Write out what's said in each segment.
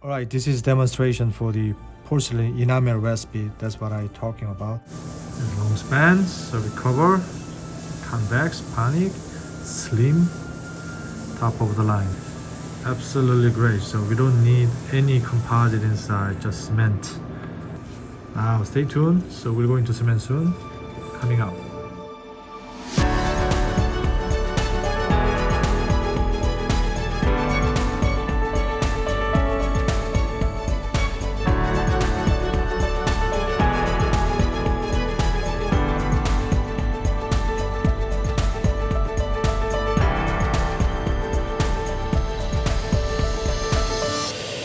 Alright, this is demonstration for the porcelain enamel recipe. That's what I'm talking about. Long spans, so we cover, convex, panic, slim, top of the line. Absolutely great. So we don't need any composite inside, just cement. Now stay tuned. So we're going to cement soon. Coming up.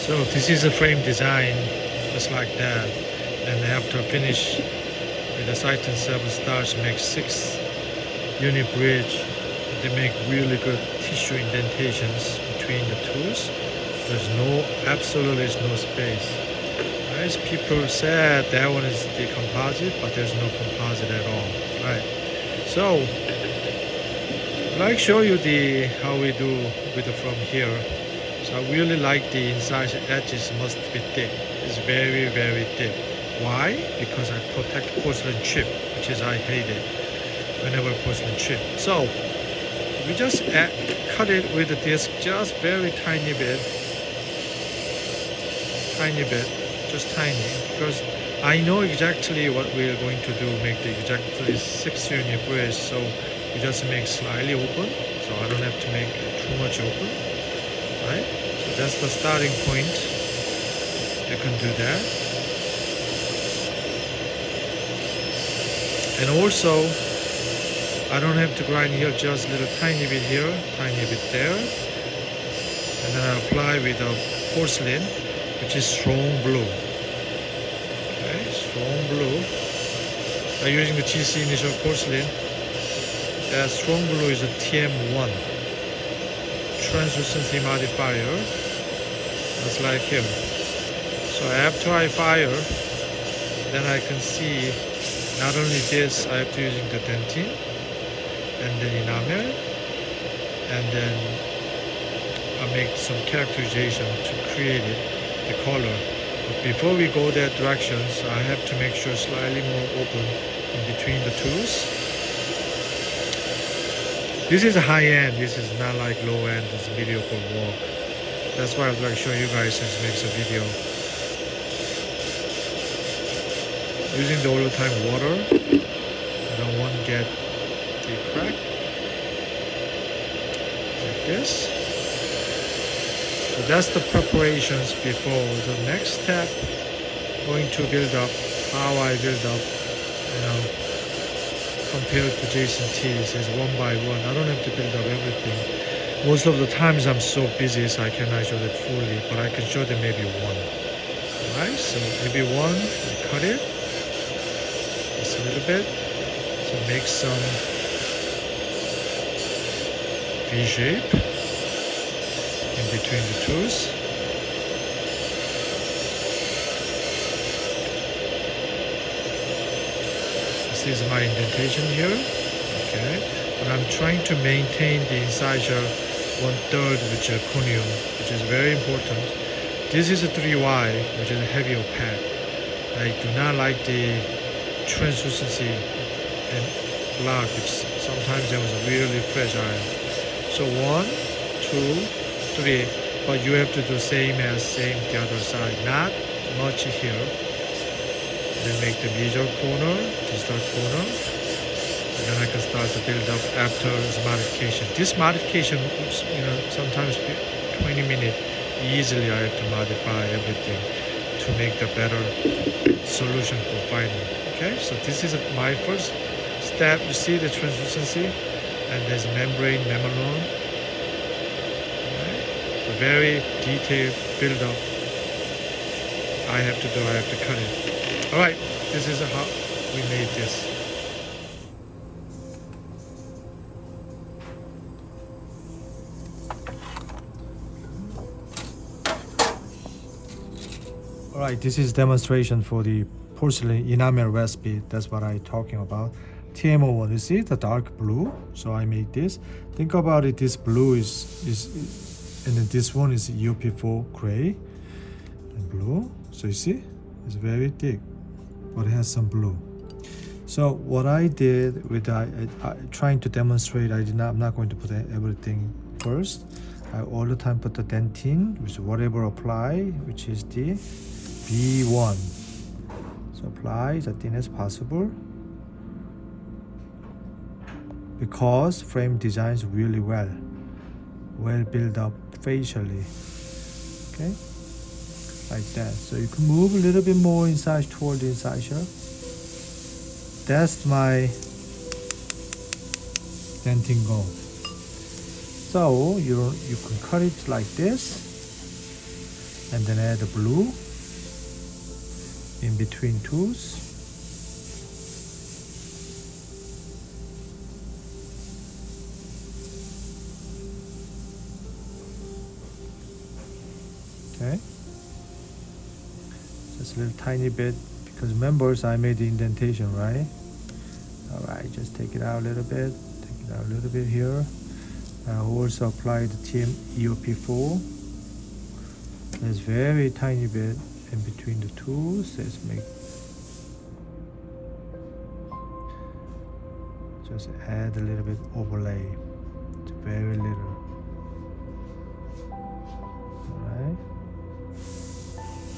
So this is a frame design, just like that. And after finish with the Syton 7 stars, make 6 unit bridge. They make really good tissue indentations between the tools. There's absolutely no space. As people said, that one is the composite, but there's no composite at all, right? So, I'd like to show you how we do with the from here. So I really like the inside edges must be thick. It's very, very thick. Why? Because I protect porcelain chip, which is I hate it whenever porcelain chip. So we just cut it with the disc, just very tiny bit, just tiny, because I know exactly what we're going to do, make the exactly 6 unit bridge. So we just make slightly open, so I don't have to make too much open. Right? So that's the starting point. You can do that. And also, I don't have to grind here, just a little tiny bit here, tiny bit there. And then I apply with a porcelain, which is strong blue. Okay, strong blue. I'm using the GC initial porcelain. That strong blue is a TM1. Translucency modifier, just like him. So after I fire, then I can see not only this, I have to using the dentine and then enamel, and then I make some characterization to create it, the color. But before we go that directions, I have to make sure slightly more open in between the tools. This is a high end, this is not like low end, it's mediocre work. That's why I'd like to show you guys as makes a video. Using the all the time water, I don't want to get the crack. Like this. So that's the preparations before. The next step, going to build up, how I build up, compared to Jason T's is one by one. I don't have to build up everything. Most of the times I'm so busy, so I cannot show that fully, but I can show them maybe one. Alright, so maybe one, I cut it, just a little bit. So make some V shape in between the tools. This is my indentation here, okay, but I'm trying to maintain the incisor 1/3 with zirconium, which is very important. This is a 3Y, which is a heavy opaque. I do not like the translucency and block, which sometimes it was really fragile. So 1, 2, 3, but you have to do same the other side, not much here. Then make the major corner, distal corner, and then I can start to build up after this modification. This modification, sometimes 20 minutes, easily I have to modify everything to make the better solution for final. Okay, so this is my first step. You see the translucency, and there's membrane, membrane. Right? A very detailed build up. I have to cut it. Alright, this is how we made this. Alright, this is demonstration for the porcelain enamel recipe. That's what I'm talking about. TMO1, you see the dark blue? So I made this. Think about it, this blue is and then this one is UP4 gray. and blue. So you see, it's very thick, but it has some blue. So what I did with trying to demonstrate, I'm not going to put everything first. I all the time put the dentine, which is whatever apply, which is the B1. So apply as thin as possible, because frame designs really well built up facially. Okay, like that. So you can move a little bit more inside toward the incisor. That's my denting goal. So you can cut it like this, and then add the blue in between tools. Okay, just a little tiny bit, because remember I made the indentation, right? All right, just take it out a little bit, take it out a little bit here. I also apply the TM EOP4. There's very tiny bit in between the tools. Let's make, just add a little bit overlay. It's very little. Alright.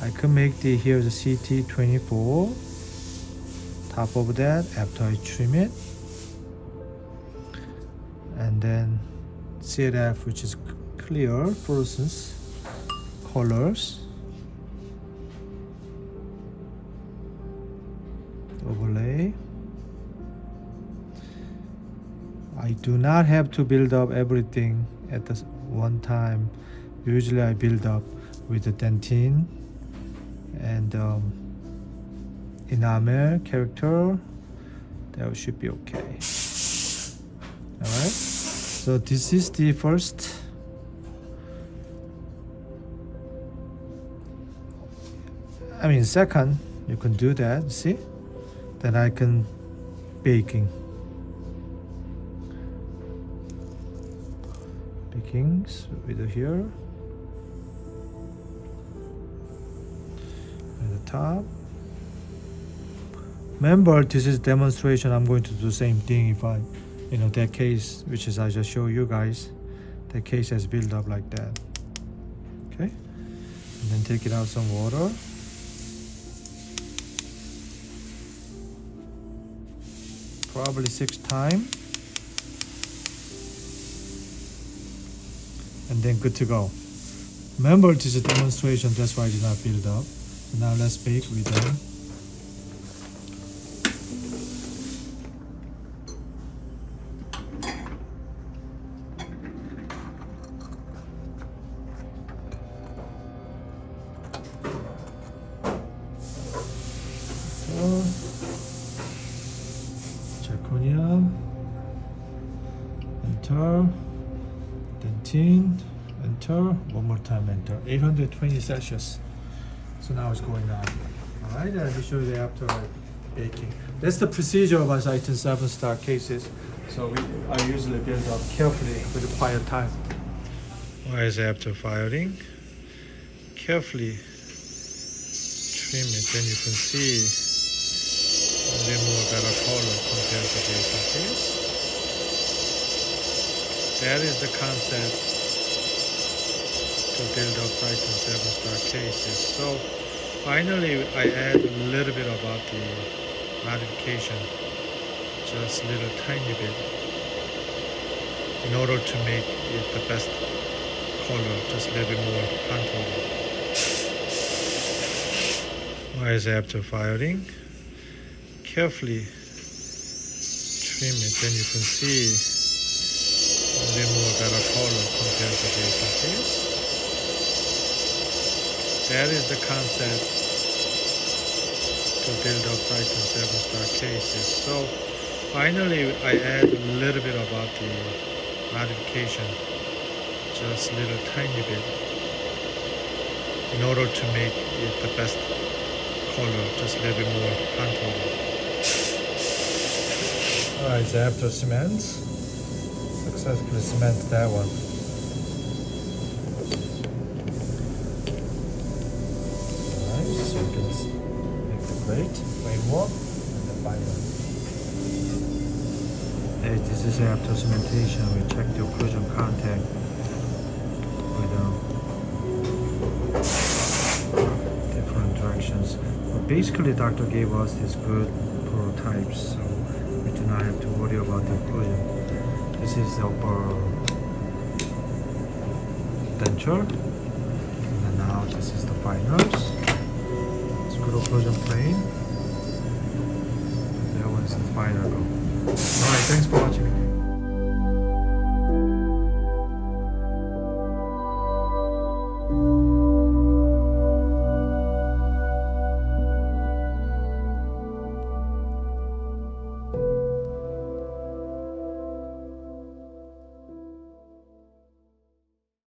I can make the here the CT24 top of that after I trim it. And then CLF, which is clear fluorescence colors, overlay. I do not have to build up everything at the one time. Usually I build up with the dentine and enamel character. That should be okay. Alright, so this is the first. Second, you can do that, see? Then I can baking with here at the top. Remember, this is demonstration. I'm going to do the same thing if I, that case, which is I just show you guys, that case has built up like that. Okay, and then take it out some water. Probably 6 times. And then good to go. Remember, this is a demonstration, that's why I did not build up. So now let's bake with them. Zirconia, enter, dentine, enter, one more time enter, 820 Celsius. So now it's going on. Alright, let me show you the after baking. That's the procedure of our Syton 7-star cases. So I usually build up carefully with a quiet time. Why is after firing? Carefully trim it, then you can see a little more better color compared to this case. That is the concept to build up Syton 7-star cases. So finally I add a little bit about the modification, just a little tiny bit, in order to make it the best color, just a little bit more contour. Why is after firing? Carefully trim it, then you can see a little more better color compared to this case. That is the concept to build up Syton 7-star cases. So finally I add a little bit about the modification, just a little tiny bit, in order to make it the best color, just a little bit more contour. Alright, so after cement, successfully cement that one. plate, framework, and the final. This is after cementation. We check the occlusion contact with different directions. But basically, doctor gave us these good prototypes, so we do not have to worry about the occlusion. This is the upper denture, and then now this is the finals. It's good occlusion plane. That one's the final. Alright, thanks for watching.